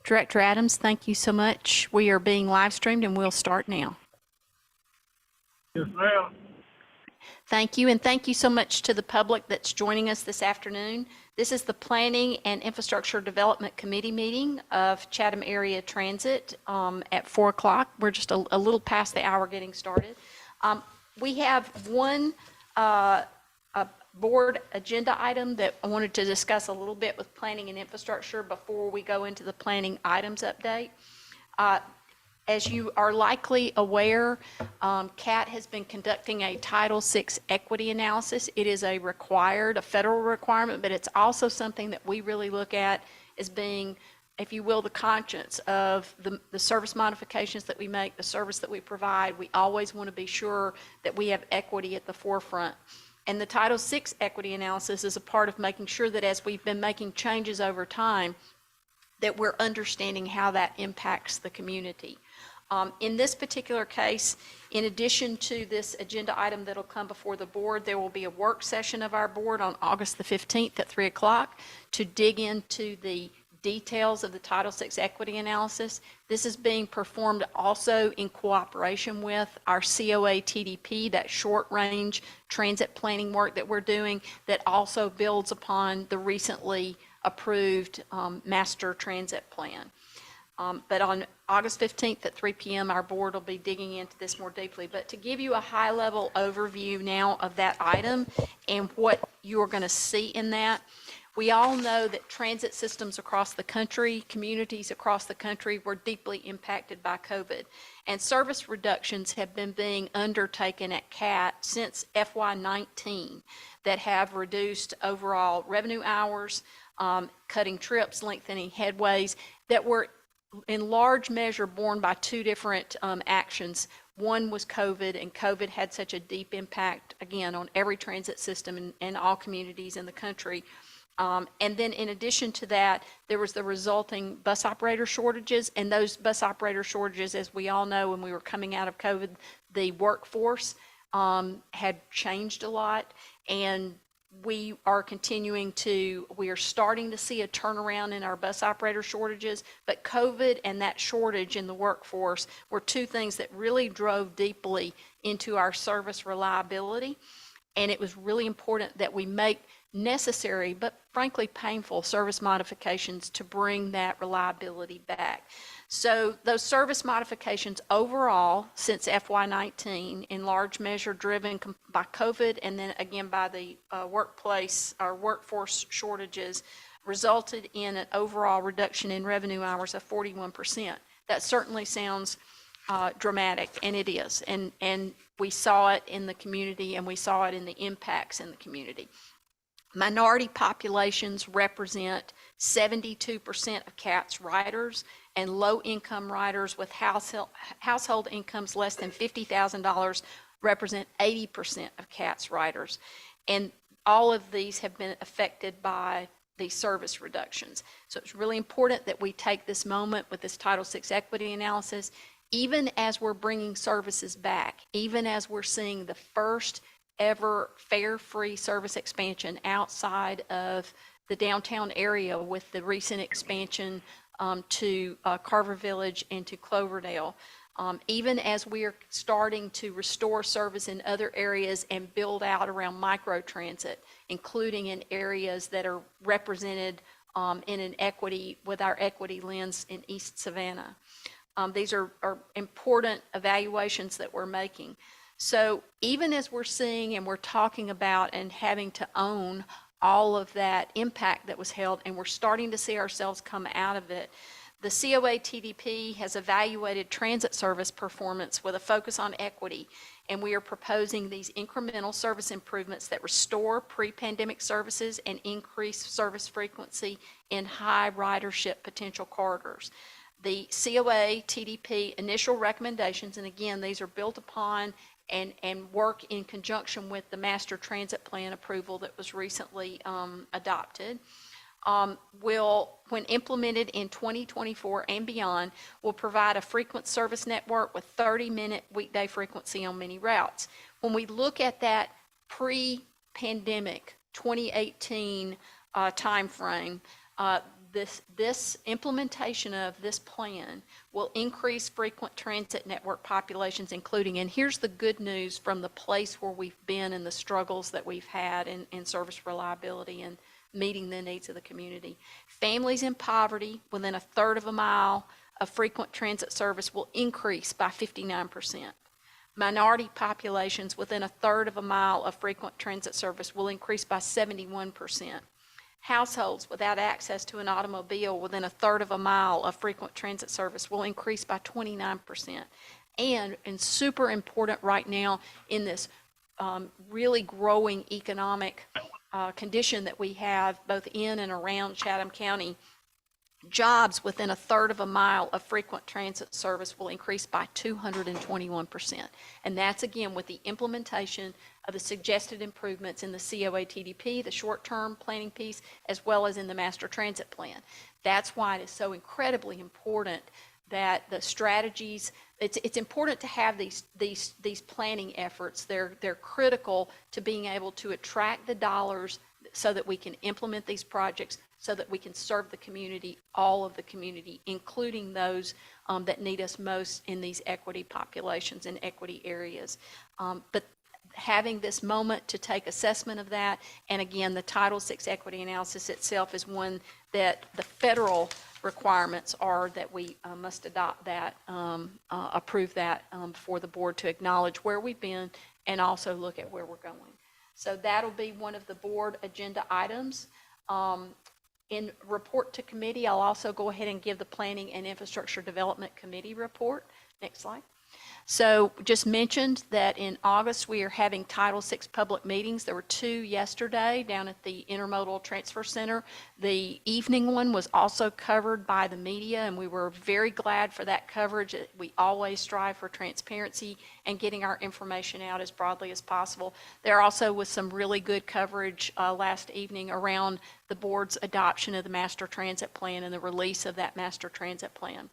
Director Adams, thank you so much. We are being live streamed and we'll start now. Yes, ma'am. Thank you, and thank you so much to the public that's joining us this afternoon. This is the Planning and Infrastructure Development Committee meeting of Chatham Area Transit at 4 o'clock. We're just a little past the hour getting started. We have one a board agenda item that I wanted to discuss a little bit with Planning and Infrastructure before we go into the planning items update. As you are likely aware, CAT has been conducting a Title VI equity analysis. It is a federal requirement, but it's also something that we really look at as being, if you will, the conscience of the service modifications that we make, the service that we provide. We always want to be sure that we have equity at the forefront. And the Title VI equity analysis is a part of making sure that as we've been making changes over time, that we're understanding how that impacts the community. In this particular case, in addition to this agenda item that'll come before the board, there will be a work session of our board on August the 15th at 3 o'clock to dig into the details of the Title VI equity analysis. This is being performed also in cooperation with our COA TDP, that short range transit planning work that we're doing that also builds upon the recently approved master transit plan. But on August 15th at 3 p.m., our board will be digging into this more deeply. But to give you a high-level overview now of that item and what you are going to see in that, we all know that transit systems across the country, communities across the country were deeply impacted by COVID. And service reductions have been being undertaken at CAT since FY19 that have reduced overall revenue hours, cutting trips, lengthening headways, that were in large measure borne by two different actions. One was COVID, and COVID had such a deep impact, again, on every transit system and all communities in the country. And then in addition to that, there was the resulting bus operator shortages, and those bus operator shortages, as we all know, when we were coming out of COVID, the workforce had changed a lot, and we are starting to see a turnaround in our bus operator shortages, but COVID and that shortage in the workforce were two things that really drove deeply into our service reliability. And it was really important that we make necessary, but frankly painful, service modifications to bring that reliability back. So those service modifications overall since FY19, in large measure driven by COVID and then again by the workforce shortages, resulted in an overall reduction in revenue hours of 41%. That certainly sounds dramatic, and it is. And we saw it in the community, and we saw it in the impacts in the community. Minority populations represent 72% of CAT's riders, and low-income riders with household incomes less than $50,000 represent 80% of CAT's riders. And all of these have been affected by the service reductions. So it's really important that we take this moment with this Title VI equity analysis, even as we're bringing services back, even as we're seeing the first ever fare-free service expansion outside of the downtown area with the recent expansion to Carver Village and to Cloverdale. Even as we are starting to restore service in other areas and build out around microtransit, including in areas that are represented in an equity, with our equity lens in East Savannah. These are important evaluations that we're making. So even as we're seeing and we're talking about and having to own all of that impact that was held, and we're starting to see ourselves come out of it, the COA TDP has evaluated transit service performance with a focus on equity, and we are proposing these incremental service improvements that restore pre-pandemic services and increase service frequency in high ridership potential corridors. The COA TDP initial recommendations, and again, these are built upon and work in conjunction with the master transit plan approval that was recently adopted, will, when implemented in 2024 and beyond, will provide a frequent service network with 30-minute weekday frequency on many routes. When we look at that pre-pandemic 2018 timeframe, this implementation of this plan will increase frequent transit network populations, including, and here's the good news from the place where we've been and the struggles that we've had in service reliability and meeting the needs of the community. Families in poverty within a third of a mile of frequent transit service will increase by 59%. Minority populations within a third of a mile of frequent transit service will increase by 71%. Households without access to an automobile within a third of a mile of frequent transit service will increase by 29%. And super important right now in this really growing economic condition that we have both in and around Chatham County, jobs within a third of a mile of frequent transit service will increase by 221%. And that's again with the implementation of the suggested improvements in the COA TDP, the short-term planning piece, as well as in the master transit plan. That's why it is so incredibly important that the strategies, it's important to have these planning efforts. They're critical to being able to attract the dollars so that we can implement these projects, so that we can serve the community, all of the community, including those that need us most in these equity populations and equity areas. But having this moment to take assessment of that, and again, the Title VI equity analysis itself is one that the federal requirements are that we must adopt that, approve that for the board to acknowledge where we've been and also look at where we're going. So that'll be one of the board agenda items. In report to committee, I'll also go ahead and give the Planning and Infrastructure Development Committee report. Next slide. So just mentioned that in August we are having Title VI public meetings. There were 2 yesterday down at the Intermodal Transfer Center. The evening one was also covered by the media, and we were very glad for that coverage. We always strive for transparency and getting our information out as broadly as possible. There also was some really good coverage last evening around the board's adoption of the Master Transit Plan and the release of that Master Transit Plan.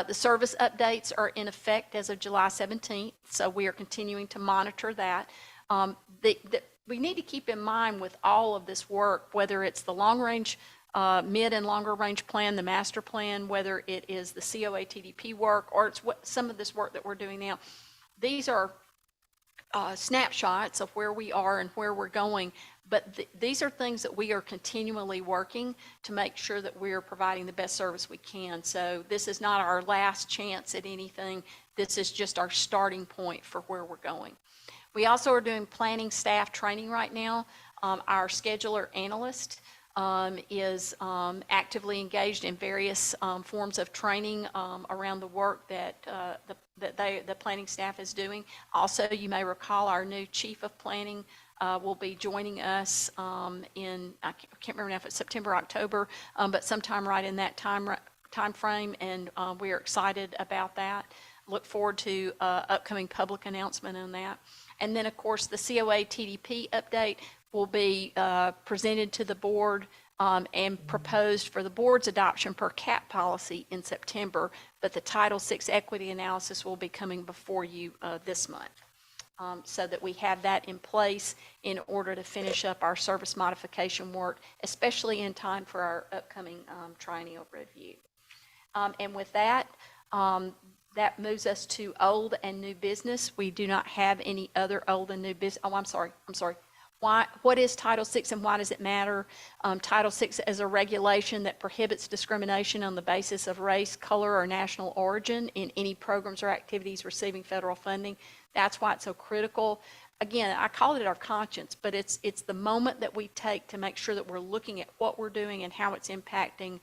The service updates are in effect as of July 17th, so we are continuing to monitor that. We need to keep in mind with all of this work, whether it's the long-range, mid and longer-range plan, the master plan, whether it is the COA TDP work, or it's some of this work that we're doing now, these are snapshots of where we are and where we're going. But these are things that we are continually working to make sure that we are providing the best service we can. So this is not our last chance at anything. This is just our starting point for where we're going. We also are doing planning staff training right now. Our scheduler analyst is actively engaged in various forms of training around the work that the planning staff is doing. Also, you may recall our new chief of planning will be joining us in, I can't remember now if it's September, October, but sometime right in that time frame, and we are excited about that. Look forward to upcoming public announcement on that. And then, of course, the COA TDP update will be presented to the board and proposed for the board's adoption per cap policy in September, but the Title VI equity analysis will be coming before you this month. So that we have that in place in order to finish up our service modification work, especially in time for our upcoming triennial review. And with that, that moves us to old and new business. We do not have any other old and new business. Oh, I'm sorry. What is Title VI and why does it matter? Title VI is a regulation that prohibits discrimination on the basis of race, color, or national origin in any programs or activities receiving federal funding. That's why it's so critical. Again, I call it our conscience, but it's the moment that we take to make sure that we're looking at what we're doing and how it's impacting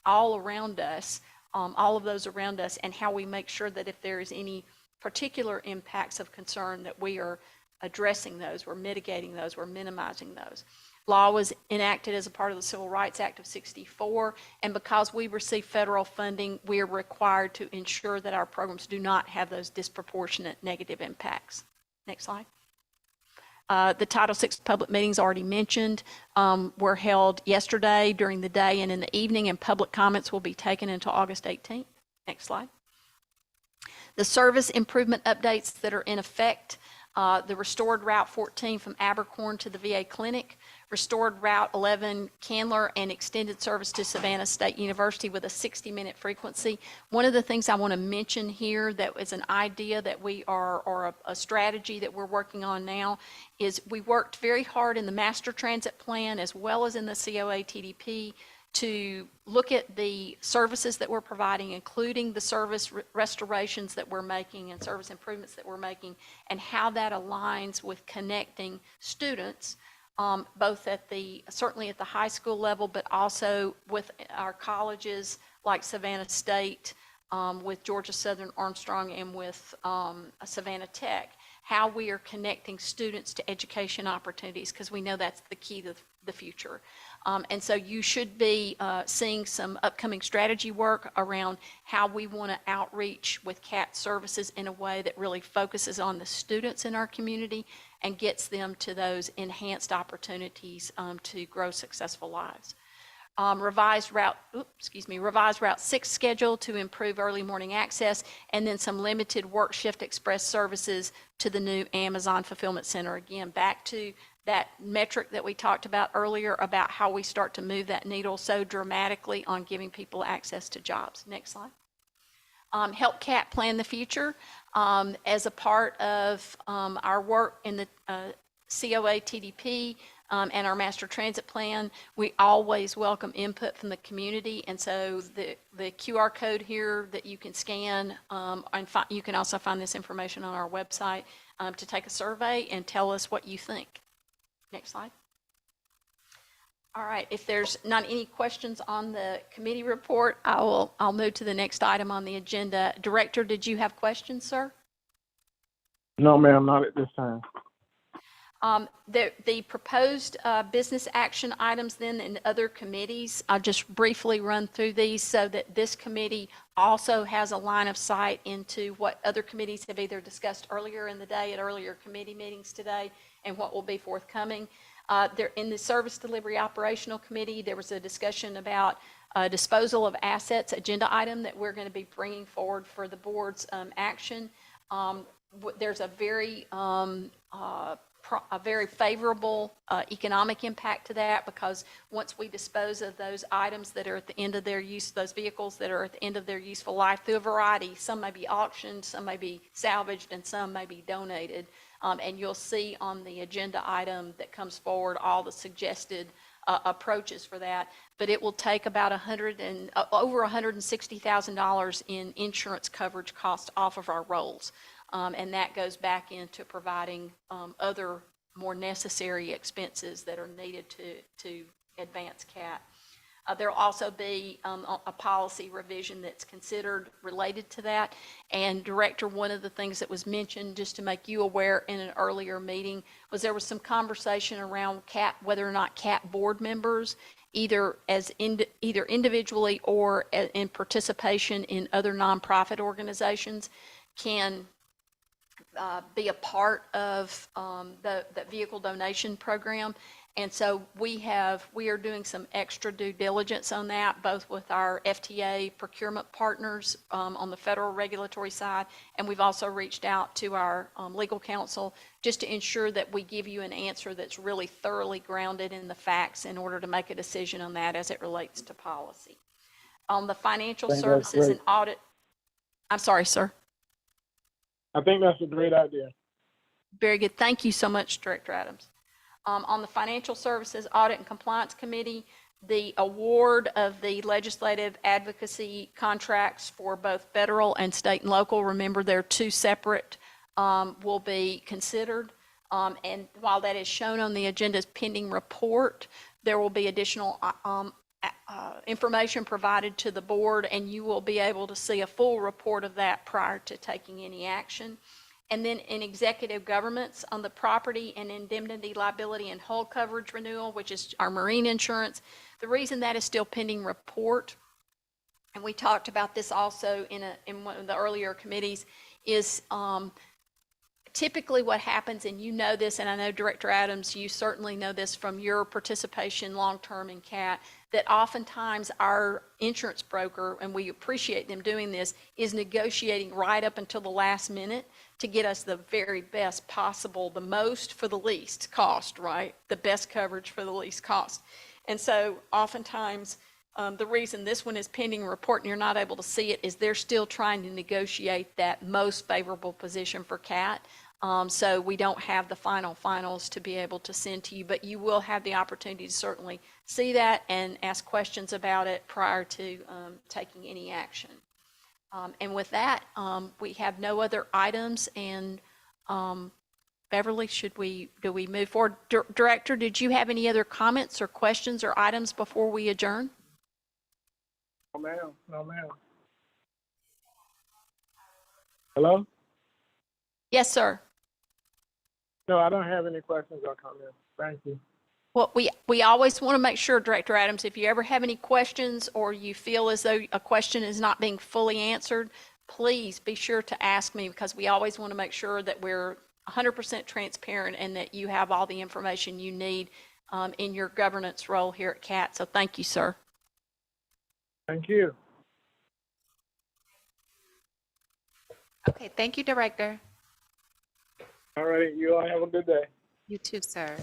all around us, all of those around us, and how we make sure that if there is any particular impacts of concern that we are addressing those, we're mitigating those, we're minimizing those. Law was enacted as a part of the Civil Rights Act of '64, and because we receive federal funding, we are required to ensure that our programs do not have those disproportionate negative impacts. Next slide. The Title VI public meetings already mentioned were held yesterday during the day and in the evening, and public comments will be taken until August 18th. Next slide. The service improvement updates that are in effect, the restored Route 14 from Abercorn to the VA clinic, restored Route 11 Candler, and extended service to Savannah State University with a 60-minute frequency. One of the things I want to mention here that is an idea that we are, or a strategy that we're working on now, is we worked very hard in the Master Transit Plan as well as in the COA TDP to look at the services that we're providing, including the service restorations that we're making and service improvements that we're making, and how that aligns with connecting students, both at certainly at the high school level, but also with our colleges like Savannah State, with Georgia Southern Armstrong, and with Savannah Tech, how we are connecting students to education opportunities, because we know that's the key to the future. And so you should be seeing some upcoming strategy work around how we want to outreach with CAT services in a way that really focuses on the students in our community and gets them to those enhanced opportunities to grow successful lives. Revised Route 6 schedule to improve early morning access, and then some limited work shift express services to the new Amazon Fulfillment Center. Again, back to that metric that we talked about earlier about how we start to move that needle so dramatically on giving people access to jobs. Next slide. Help CAT plan the future. As a part of our work in the COA TDP and our master transit plan, we always welcome input from the community, and so the QR code here that you can scan, and you can also find this information on our website to take a survey and tell us what you think. Next slide. All right, if there's not any questions on the committee report, I'll move to the next item on the agenda. Director, did you have questions, sir? No, ma'am, not at this time. The proposed business action items then in other committees, I'll just briefly run through these so that this committee also has a line of sight into what other committees have either discussed earlier in the day at earlier committee meetings today and what will be forthcoming. There, in the Service Delivery Operational Committee, there was a discussion about disposal of assets agenda item that we're going to be bringing forward for the board's action. There's a very favorable economic impact to that, because once we dispose of those items that are at the end of their use, those vehicles that are at the end of their useful life through a variety, some may be auctioned, some may be salvaged, and some may be donated. And you'll see on the agenda item that comes forward all the suggested approaches for that, but it will take about over $160,000 in insurance coverage cost off of our rolls. And that goes back into providing other more necessary expenses that are needed to advance CAT. There'll also be a policy revision that's considered related to that. And Director, one of the things that was mentioned, just to make you aware in an earlier meeting, was there was some conversation around CAT, whether or not CAT board members, either individually or in participation in other nonprofit organizations, can be a part of the vehicle donation program. And so we are doing some extra due diligence on that, both with our FTA procurement partners on the federal regulatory side, and we've also reached out to our legal counsel just to ensure that we give you an answer that's really thoroughly grounded in the facts in order to make a decision on that as it relates to policy. On the financial services and audit, I'm sorry, sir. I think that's a great idea. Very good. Thank you so much, Director Adams. On the Financial Services Audit and Compliance Committee, the award of the legislative advocacy contracts for both federal and state and local, remember they're two separate, will be considered. And while that is shown on the agenda's pending report, there will be additional information provided to the board, and you will be able to see a full report of that prior to taking any action. And then in executive governments, on the property and indemnity liability and hull coverage renewal, which is our marine insurance, the reason that is still pending report, and we talked about this also in one of the earlier committees, is typically what happens, and you know this, and I know Director Adams, you certainly know this from your participation long-term in CAT, that oftentimes our insurance broker, and we appreciate them doing this, is negotiating right up until the last minute to get us the very best possible, the most for the least cost, right? The best coverage for the least cost. And so oftentimes, the reason this one is pending report and you're not able to see it is they're still trying to negotiate that most favorable position for CAT. So we don't have the finals to be able to send to you, but you will have the opportunity to certainly see that and ask questions about it prior to taking any action. And with that, we have no other items, and Beverly, do we move forward? Director, did you have any other comments or questions or items before we adjourn? No, ma'am. No, ma'am. Hello? Yes, sir. No, I don't have any questions or comments. Thank you. Well, we always want to make sure, Director Adams, if you ever have any questions or you feel as though a question is not being fully answered, please be sure to ask me, because we always want to make sure that we're 100% transparent and that you have all the information you need in your governance role here at CAT. So thank you, sir. Thank you. Okay, thank you, Director. All right. You all have a good day. You too, sir.